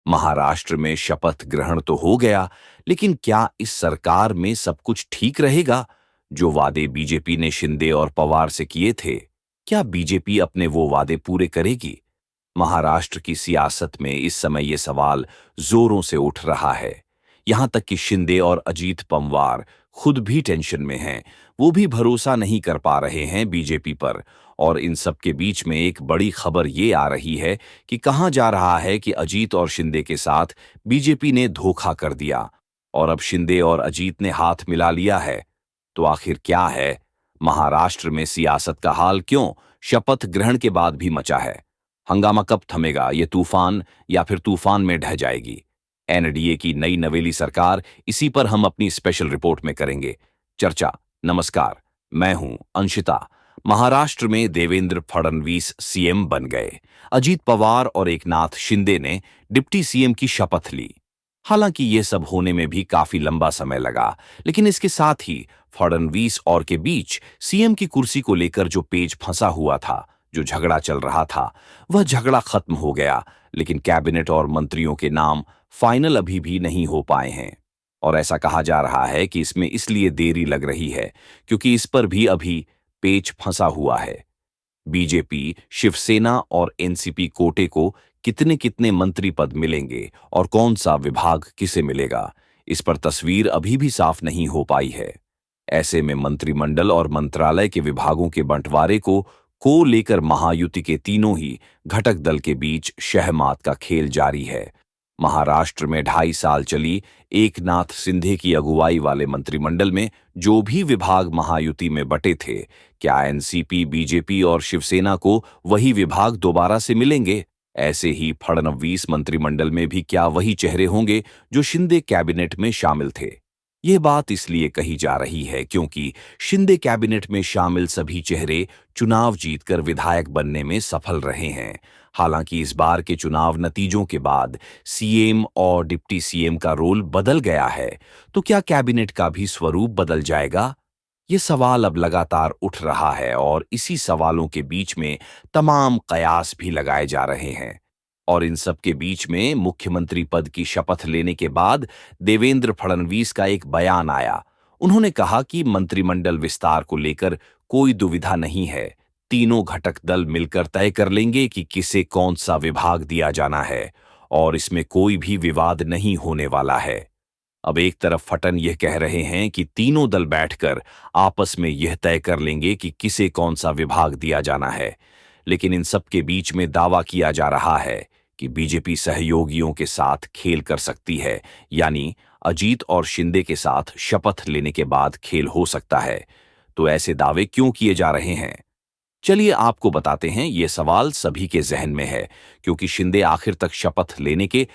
महाराष्ट्र में शपथ ग्रहण तो हो गया, लेकिन क्या इस सरकार में सब कुछ ठीक रहेगा? जो वादे बीजेपी ने शिंदे और पवार से किए थे, क्या बीजेपी अपने वो वादे पूरे करेगी? महाराष्ट्र की सियासत में इस समय ये सवाल जोरों से उठ रहा है। यहां तक कि शिंदे और अजीत पवार खुद भी टेंशन में हैं। वो भी भरोसा नहीं कर पा रहे हैं बीजेपी पर। और इन सब के बीच में एक बड़ी खबर ये आ रही है कि कहां जा रहा है कि अजीत और शिंदे के साथ बीजेपी ने धोखा कर दिया और अब शिंदे और अजीत ने हाथ मिला लिया है। तो आखिर क्या है? महाराष्ट्र में सियासत का हाल क्यों शपथ ग्रहण के बाद भी मचा है? हंगामा कब थमेगा? ये तूफान या फिर तूफान में ढह जाएगी? एनडीए की नई नवेली सरकार, इसी पर हम अपनी स्पेशल रिपोर्ट में करेंगे चर्चा। नमस्कार, मैं हूं अंशिता। महाराष्ट्र में देवेंद्र फडणवीस सीएम बन गए। अजीत पवार और एकनाथ शिंदे ने डिप्टी सीएम की शपथ ली। हालांकि ये सब होने में भी काफी लंबा समय लगा, लेकिन इसके साथ ही फडणवीस और के बीच सीएम की कुर्सी को लेकर जो पेच फंसा हुआ था, जो झगड़ा चल रहा था, वह झगड़ा खत्म हो गया। लेकिन कैबिनेट और मंत्रियों के नाम फाइनल अभी भी नहीं हो पाए हैं। और ऐसा कहा जा रहा है कि इसमें इसलिए देरी लग रही है क्योंकि इस पर भी अभी पेच फंसा हुआ है। बीजेपी, शिवसेना और एनसीपी कोटे को कितने कितने मंत्री पद मिलेंगे और कौन सा विभाग किसे मिलेगा, इस पर तस्वीर अभी भी साफ नहीं हो पाई है। ऐसे में मंत्रिमंडल और मंत्रालय के विभागों के बंटवारे को लेकर महायुति के तीनों ही घटक दल के बीच शहमात का खेल जारी है। महाराष्ट्र में 2.5 साल चली एकनाथ शिंदे की अगुवाई वाले मंत्रिमंडल में जो भी विभाग महायुति में बटे थे, क्या एनसीपी, बीजेपी और शिवसेना को वही विभाग दोबारा से मिलेंगे? ऐसे ही फडणवीस मंत्रिमंडल में भी क्या वही चेहरे होंगे जो शिंदे कैबिनेट में शामिल थे? ये बात इसलिए कही जा रही है क्योंकि शिंदे कैबिनेट में शामिल सभी चेहरे चुनाव जीतकर विधायक बनने में सफल रहे हैं। हालांकि इस बार के चुनाव नतीजों के बाद सीएम और डिप्टी सीएम का रोल बदल गया है। तो क्या कैबिनेट का भी स्वरूप बदल जाएगा? ये सवाल अब लगातार उठ रहा है और इसी सवालों के बीच में तमाम कयास भी लगाए जा रहे हैं। और इन सब के बीच में मुख्यमंत्री पद की शपथ लेने के बाद देवेंद्र फडणवीस का एक बयान आया। उन्होंने कहा कि मंत्रिमंडल विस्तार को लेकर कोई दुविधा नहीं है। तीनों घटक दल मिलकर तय कर लेंगे कि किसे कौन सा विभाग दिया जाना है और इसमें कोई भी विवाद नहीं होने वाला है। अब एक तरफ फटन यह कह रहे हैं कि तीनों दल बैठकर आपस में यह तय कर लेंगे कि किसे कौन सा विभाग दिया जाना है, लेकिन इन सब के बीच में दावा किया जा रहा है कि बीजेपी सहयोगियों के साथ खेल कर सकती है, यानी अजीत और शिंदे के साथ शपथ लेने के बाद खेल हो सकता है। तो ऐसे दावे क्यों किए जा रहे हैं? चलिए आपको बताते हैं। ये सवाल सभी के जहन में है क्योंकि शिंदे आखिर तक शपथ लेने के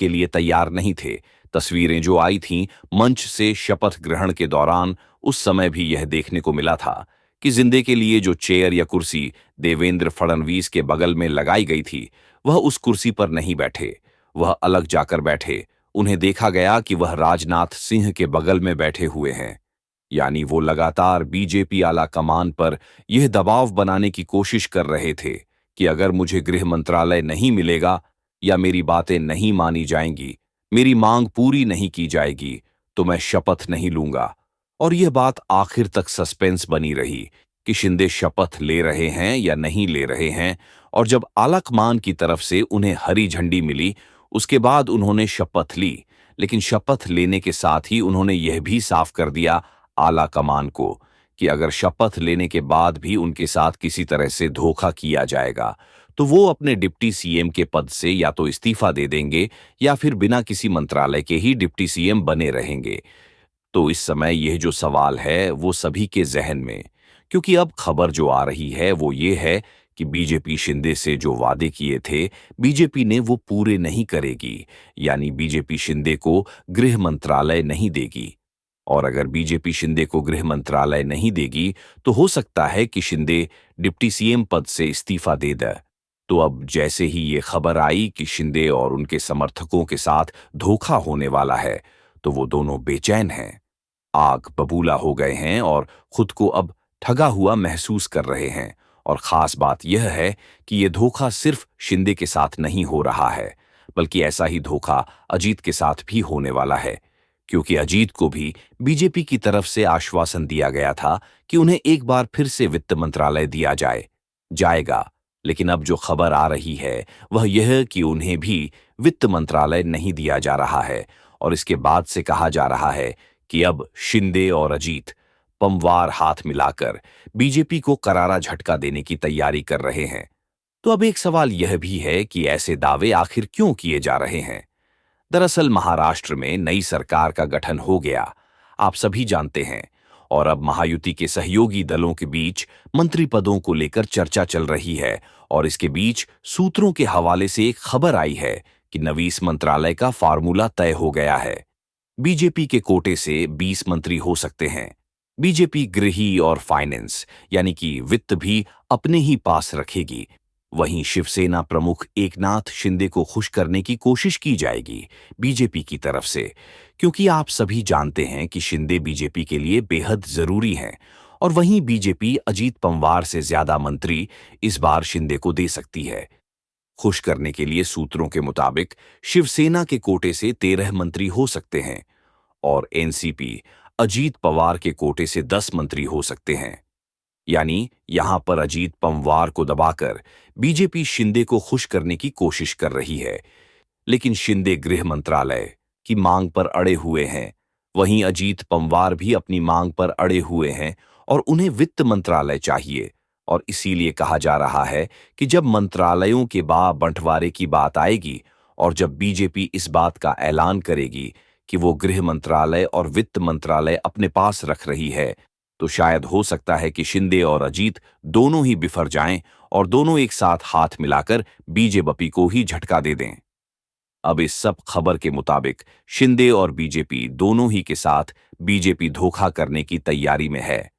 लिए तैयार नहीं थे। तस्वीरें जो आई थीं मंच से शपथ ग्रहण के दौरान, उस समय भी यह देखने को मिला था कि जिंदे के लिए जो चेयर या कुर्सी देवेंद्र फडणवीस के बगल में लगाई गई थी, वह उस कुर्सी पर नहीं बैठे, वह अलग जाकर बैठे। उन्हें देखा गया कि वह राजनाथ सिंह के बगल में बैठे हुए हैं। यानी वो लगातार बीजेपी आला कमान पर यह दबाव बनाने की कोशिश कर रहे थे कि अगर मुझे गृह मंत्रालय नहीं मिलेगा या मेरी बातें नहीं मानी जाएंगी, मेरी मांग पूरी नहीं की जाएगी, तो मैं शपथ नहीं लूंगा। और यह बात आखिर तक सस्पेंस बनी रही कि शिंदे शपथ ले रहे हैं या नहीं ले रहे हैं। और जब आला कमान की तरफ से उन्हें हरी झंडी मिली, उसके बाद उन्होंने शपथ ली। लेकिन शपथ लेने के साथ ही उन्होंने यह भी साफ कर दिया आला कमान को कि अगर शपथ लेने के बाद भी उनके साथ किसी तरह से धोखा किया जाएगा, तो वो अपने डिप्टी सीएम के पद से या तो इस्तीफा दे देंगे या फिर बिना किसी मंत्रालय के ही डिप्टी सीएम बने रहेंगे। तो इस समय यह जो सवाल है वो सभी के जहन में, क्योंकि अब खबर जो आ रही है वो ये है कि बीजेपी शिंदे से जो वादे किए थे, बीजेपी ने वो पूरे नहीं करेगी। यानी बीजेपी शिंदे को गृह मंत्रालय नहीं देगी। और अगर बीजेपी शिंदे को गृह मंत्रालय नहीं देगी, तो हो सकता है कि शिंदे डिप्टी सीएम पद से इस्तीफा दे दे। तो अब जैसे ही ये खबर आई कि शिंदे और उनके समर्थकों के साथ धोखा होने वाला है, तो वो दोनों बेचैन हैं, आग बबूला हो गए हैं और खुद को अब ठगा हुआ महसूस कर रहे हैं। और खास बात यह है कि ये धोखा सिर्फ शिंदे के साथ नहीं हो रहा है, बल्कि ऐसा ही धोखा अजीत के साथ भी होने वाला है, क्योंकि अजीत को भी बीजेपी की तरफ से आश्वासन दिया गया था कि उन्हें एक बार फिर से वित्त मंत्रालय दिया जाएगा। लेकिन अब जो खबर आ रही है वह यह कि उन्हें भी वित्त मंत्रालय नहीं दिया जा रहा है, और इसके बाद से कहा जा रहा है कि अब शिंदे और अजीत पमवार हाथ मिलाकर बीजेपी को करारा झटका देने की तैयारी कर रहे हैं। तो अब एक सवाल यह भी है कि ऐसे दावे आखिर क्यों किए जा रहे हैं। दरअसल महाराष्ट्र में नई सरकार का गठन हो गया, आप सभी जानते हैं, और अब महायुति के सहयोगी दलों के बीच मंत्री पदों को लेकर चर्चा चल रही है। और इसके बीच सूत्रों के हवाले से एक खबर आई है कि नवीस मंत्रालय का फार्मूला तय हो गया है। बीजेपी के कोटे से 20 मंत्री हो सकते हैं। बीजेपी गृही और फाइनेंस यानी कि वित्त भी अपने ही पास रखेगी। वहीं शिवसेना प्रमुख एकनाथ शिंदे को खुश करने की कोशिश की जाएगी बीजेपी की तरफ से, क्योंकि आप सभी जानते हैं कि शिंदे बीजेपी के लिए बेहद जरूरी हैं। और वहीं बीजेपी अजीत पवार से ज्यादा मंत्री इस बार शिंदे को दे सकती है। खुश करने के लिए सूत्रों के मुताबिक शिवसेना के कोटे से 13 मंत्री हो सकते हैं, और एनसीपी अजीत पवार के कोटे से 10 मंत्री हो सकते हैं। यानी यहां पर अजीत पवार को दबाकर बीजेपी शिंदे को खुश करने की कोशिश कर रही है। लेकिन शिंदे गृह मंत्रालय की मांग पर अड़े हुए हैं, वहीं अजीत पवार भी अपनी मांग पर अड़े हुए हैं और उन्हें वित्त मंत्रालय चाहिए। और इसीलिए कहा जा रहा है कि जब मंत्रालयों के बंटवारे की बात आएगी और जब बीजेपी इस बात का ऐलान करेगी कि वो गृह मंत्रालय और वित्त मंत्रालय अपने पास रख रही है, तो शायद हो सकता है कि शिंदे और अजीत दोनों ही बिफर जाएं और दोनों एक साथ हाथ मिलाकर बीजेपी को ही झटका दे दें। अब इस सब खबर के मुताबिक शिंदे और बीजेपी दोनों ही के साथ बीजेपी धोखा करने की तैयारी में है।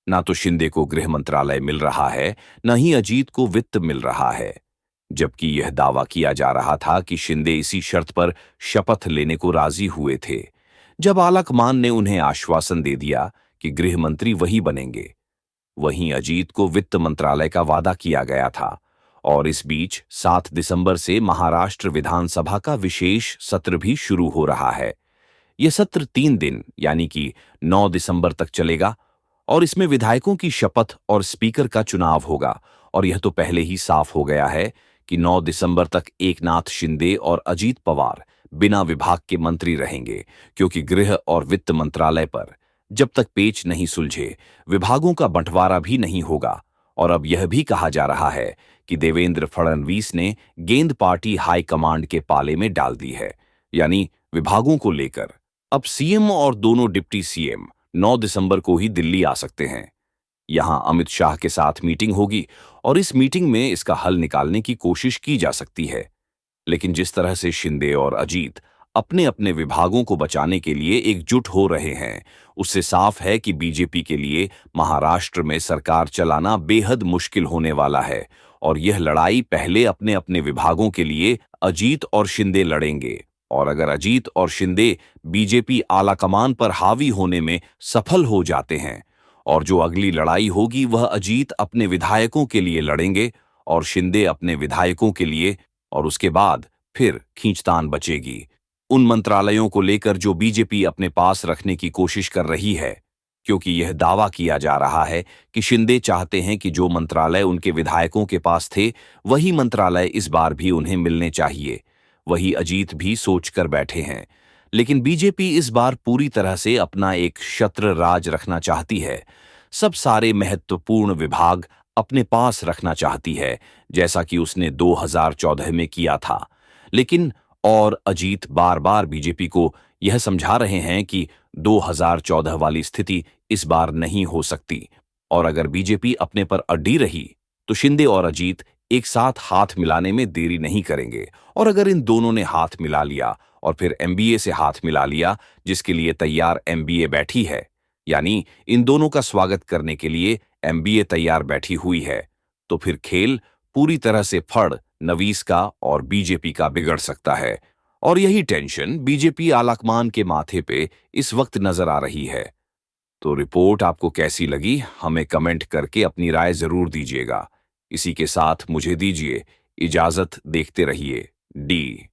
ना तो शिंदे को गृह मंत्रालय मिल रहा है, न ही अजीत को वित्त मिल रहा है, जबकि यह दावा किया जा रहा था कि शिंदे इसी शर्त पर शपथ लेने को राजी हुए थे जब आलाकमान ने उन्हें आश्वासन दे दिया कि गृह मंत्री वही बनेंगे। वहीं अजीत को वित्त मंत्रालय का वादा किया गया था। और इस बीच 7 दिसंबर से महाराष्ट्र विधानसभा का विशेष सत्र भी शुरू हो रहा है। यह सत्र 3 दिन यानी कि 9 दिसंबर तक चलेगा और इसमें विधायकों की शपथ और स्पीकर का चुनाव होगा। और यह तो पहले ही साफ हो गया है कि 9 दिसंबर तक एकनाथ शिंदे और अजीत पवार बिना विभाग के मंत्री रहेंगे, क्योंकि गृह और वित्त मंत्रालय पर जब तक पेच नहीं सुलझे विभागों का बंटवारा भी नहीं होगा। और अब यह भी कहा जा रहा है कि देवेंद्र फडणवीस ने गेंद पार्टी हाई कमांड के पाले में डाल दी है, यानी विभागों को लेकर अब सीएम और दोनों डिप्टी सीएम 9 दिसंबर को ही दिल्ली आ सकते हैं। यहां अमित शाह के साथ मीटिंग होगी और इस मीटिंग में इसका हल निकालने की कोशिश की जा सकती है। लेकिन जिस तरह से शिंदे और अजीत अपने अपने विभागों को बचाने के लिए एकजुट हो रहे हैं, उससे साफ है कि बीजेपी के लिए महाराष्ट्र में सरकार चलाना बेहद मुश्किल होने वाला है। और यह लड़ाई पहले अपने अपने विभागों के लिए अजीत और शिंदे लड़ेंगे, और अगर अजीत और शिंदे बीजेपी आलाकमान पर हावी होने में सफल हो जाते हैं, और जो अगली लड़ाई होगी वह अजीत अपने विधायकों के लिए लड़ेंगे और शिंदे अपने विधायकों के लिए, और उसके बाद फिर खींचतान बचेगी उन मंत्रालयों को लेकर जो बीजेपी अपने पास रखने की कोशिश कर रही है। क्योंकि यह दावा किया जा रहा है कि शिंदे चाहते हैं कि जो मंत्रालय उनके विधायकों के पास थे वही मंत्रालय इस बार भी उन्हें मिलने चाहिए। वही अजीत भी सोच कर बैठे हैं। लेकिन बीजेपी इस बार पूरी तरह से अपना एक छत्र राज रखना चाहती है। सब सारे महत्वपूर्ण विभाग अपने पास रखना चाहती है, जैसा कि उसने 2014 में किया था। लेकिन और अजीत बार बार बीजेपी को यह समझा रहे हैं कि 2014 वाली स्थिति इस बार नहीं हो सकती। और अगर बीजेपी अपने पर अड़ी रही तो शिंदे और अजीत एक साथ हाथ मिलाने में देरी नहीं करेंगे। और अगर इन दोनों ने हाथ मिला लिया और फिर एमबीए से हाथ मिला लिया, जिसके लिए तैयार एमबीए बैठी है, यानी इन दोनों का स्वागत करने के लिए एमबीए तैयार बैठी हुई है, तो फिर खेल पूरी तरह से फड़ नवीस का और बीजेपी का बिगड़ सकता है। और यही टेंशन बीजेपी आलाकमान के माथे पे इस वक्त नजर आ रही है। तो रिपोर्ट आपको कैसी लगी, हमें कमेंट करके अपनी राय जरूर दीजिएगा। इसी के साथ मुझे दीजिए इजाजत। देखते रहिए डी।